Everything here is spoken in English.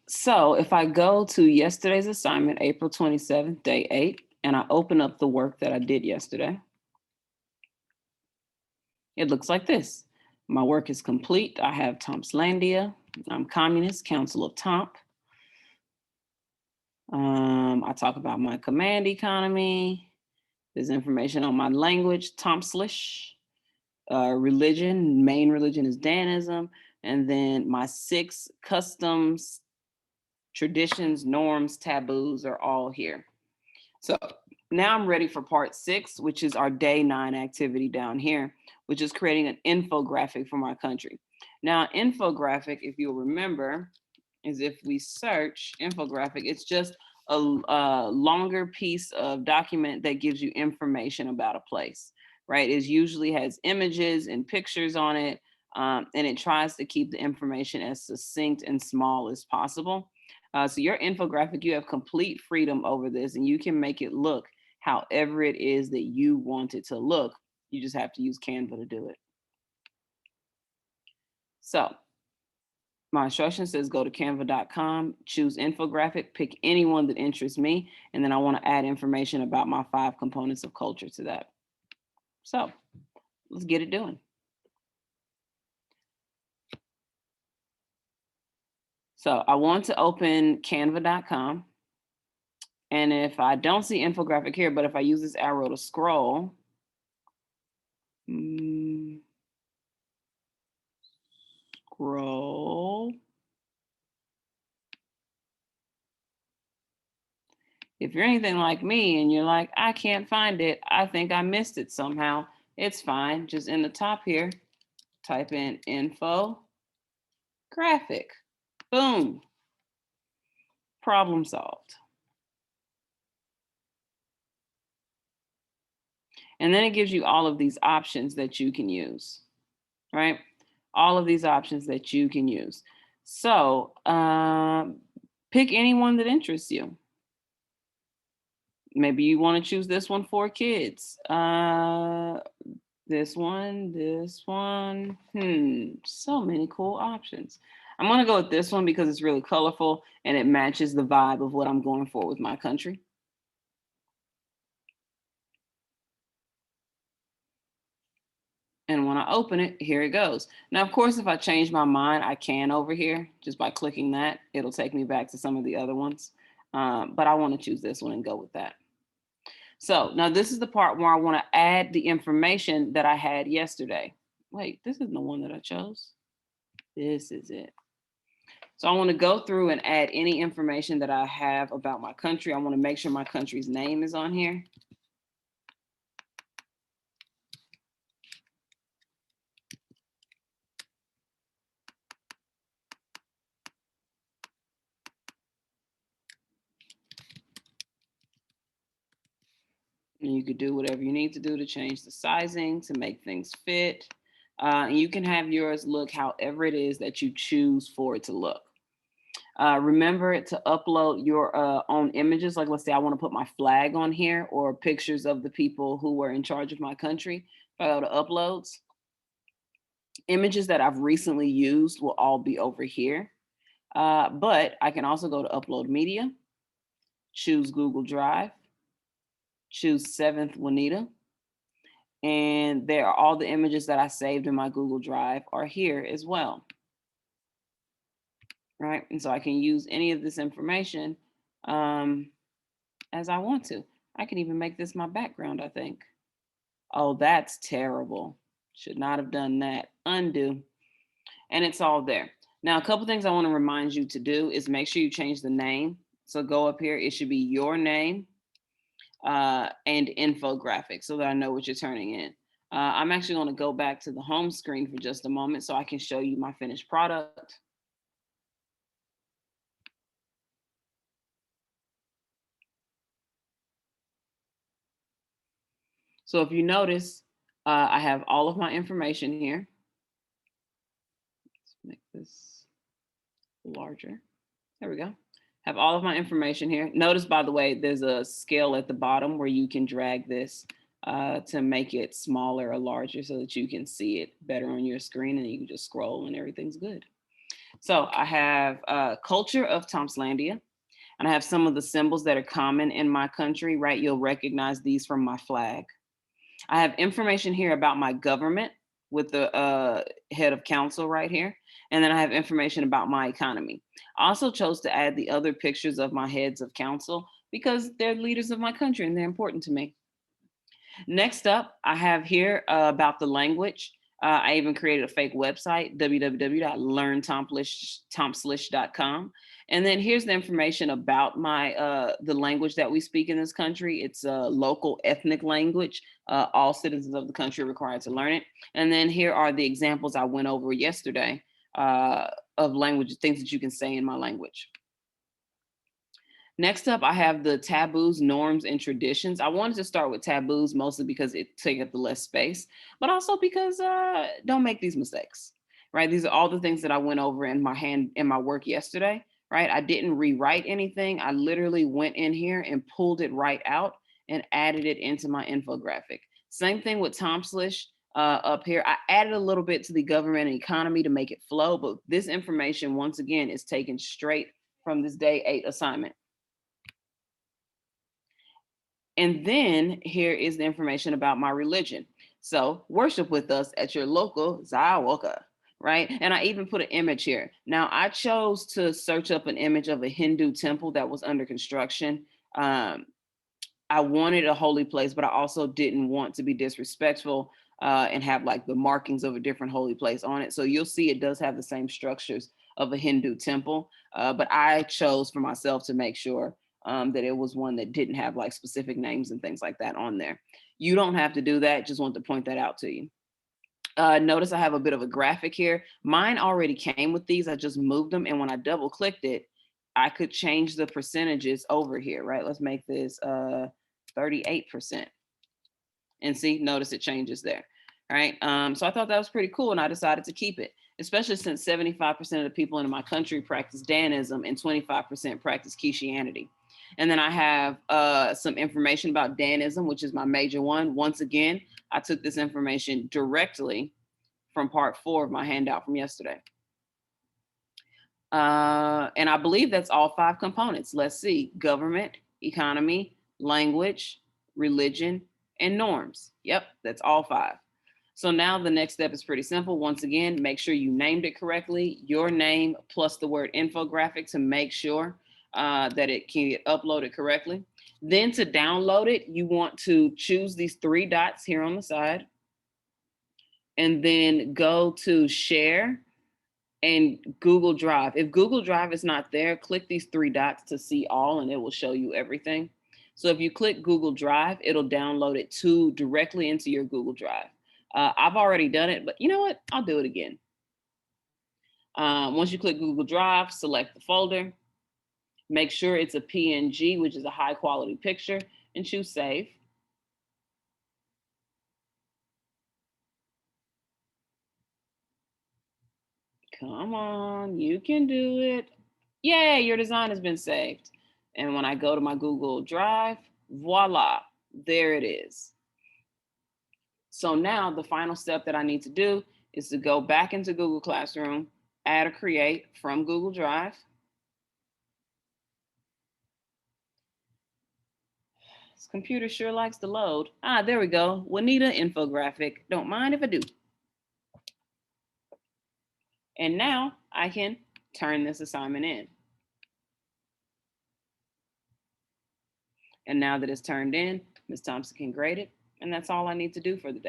So if I go to yesterday's assignment, April 27th, day 8, and I open up the work that I did yesterday, it looks like this. My work is complete. I have Tompslandia. I'm communist, Council of Tomp. I talk about my command economy. There's information on my language, Tomslish. Religion, main religion is Danism. And then my 6 customs, traditions, norms, taboos are all here. So now I'm ready for part 6, which is our day 9 activity down here, which is creating an infographic for my country. Now, infographic, if you'll remember, is if we search infographic, it's just a longer piece of document that gives you information about a place, right? It usually has images and pictures on it, and it tries to keep the information as succinct and small as possible. So your infographic, you have complete freedom over this, and you can make it look however it is that you want it to look. You just have to use Canva to do it. So my instruction says go to canva.com, choose infographic, pick any one that interests me, and then I want to add information about my 5 components of culture to that. So let's get it doing. So I want to open canva.com. And if I don't see infographic here, but if I use this arrow to scroll, scroll. If you're anything like me and you're like, I can't find it, I think I missed it somehow, it's fine. Just in the top here, type in info graphic. Boom. Problem solved. And then it gives you all of these options that you can use, right? All of these options that you can use. So pick any one that interests you. Maybe you want to choose this one for kids. This one. So many cool options. I'm going to go with this one because it's really colorful and it matches the vibe of what I'm going for with my country. And when I open it, here it goes. Now, of course, if I change my mind, I can over here just by clicking that. It'll take me back to some of the other ones. But I want to choose this one and go with that. So now this is the part where I want to add the information that I had yesterday. Wait, this isn't the one that I chose. This is it. So I want to go through and add any information that I have about my country. I want to make sure my country's name is on here. And you could do whatever you need to do to change the sizing to make things fit. And you can have yours look however it is that you choose for it to look. Remember to upload your own images. Like, let's say I want to put my flag on here or pictures of the people who were in charge of my country. If I go to uploads, images that I've recently used will all be over here. But I can also go to upload media, choose Google Drive, choose 7th Juanita. And there are all the images that I saved in my Google Drive are here as well. Right, and so I can use any of this information as I want to. I can even make this my background, I think. Oh, that's terrible. Should not have done that. Undo. And it's all there. Now, a couple things I want to remind you to do is make sure you change the name. So go up here. It should be your name and infographic so that I know what you're turning in. I'm actually going to go back to the home screen for just a moment so I can show you my finished product. So if you notice, I have all of my information here. Let's make this larger. There we go. Have all of my information here. Notice, by the way, there's a scale at the bottom where you can drag this to make it smaller or larger so that you can see it better on your screen and you can just scroll and everything's good. So I have culture of Tomslandia, and I have some of the symbols that are common in my country, right? You'll recognize these from my flag. I have information here about my government with the head of council right here. And then I have information about my economy. I also chose to add the other pictures of my heads of council because they're leaders of my country and they're important to me. Next up, I have here about the language. I even created a fake website, www.learntomslish.com. And then here's the information about my the language that we speak in this country. It's a local ethnic language. All citizens of the country are required to learn it. And then here are the examples I went over yesterday of language, things that you can say in my language. Next up, I have the taboos, norms, and traditions. I wanted to start with taboos mostly because it takes up the less space, but also because don't make these mistakes, right? These are all the things that I went over in my work yesterday, right? I didn't rewrite anything. I literally went in here and pulled it right out and added it into my infographic. Same thing with Tom Slish up here. I added a little bit to the government and economy to make it flow, but this information, once again, is taken straight from this day 8 assignment. And then here is the information about my religion. So worship with us at your local Zawaka, right? And I even put an image here. Now I chose to search up an image of a Hindu temple that was under construction. I wanted a holy place, but I also didn't want to be disrespectful and have like the markings of a different holy place on it. So you'll see it does have the same structures of a Hindu temple, but I chose for myself to make sure that it was one that didn't have like specific names and things like that on there. You don't have to do that. Just want to point that out to you. Notice I have a bit of a graphic here. Mine already came with these. I just moved them. And when I double clicked it, I could change the percentages over here, right? Let's make this 38%. And see, notice it changes there, right? So I thought that was pretty cool and I decided to keep it, especially since 75% of the people in my country practice Danism and 25% practice Kishianity. And then I have some information about Danism, which is my major one. Once again, I took this information directly from part 4 of my handout from yesterday. And I believe that's all 5 components. Let's see: government, economy, language, religion, and norms. Yep, that's all 5. So now the next step is pretty simple. Once again, make sure you named it correctly, your name plus the word infographic to make sure that it can get uploaded correctly. Then to download it, you want to choose these 3 dots here on the side and then go to share and Google Drive. If Google Drive is not there, click these 3 dots to see all and it will show you everything. So if you click Google Drive, it'll download it directly into your Google Drive. I've already done it, but you know what? I'll do it again. Once you click Google Drive, select the folder. Make sure it's a PNG, which is a high quality picture, and choose save. Come on, you can do it. Yay, your design has been saved. And when I go to my Google Drive, voila, there it is. So now the final step that I need to do is to go back into Google Classroom, add or create from Google Drive. This computer sure likes to load. Ah, there we go. Juanita Infographic. Don't mind if I do. And now I can turn this assignment in. And now that it's turned in, Ms. Thompson can grade it. And that's all I need to do for the day.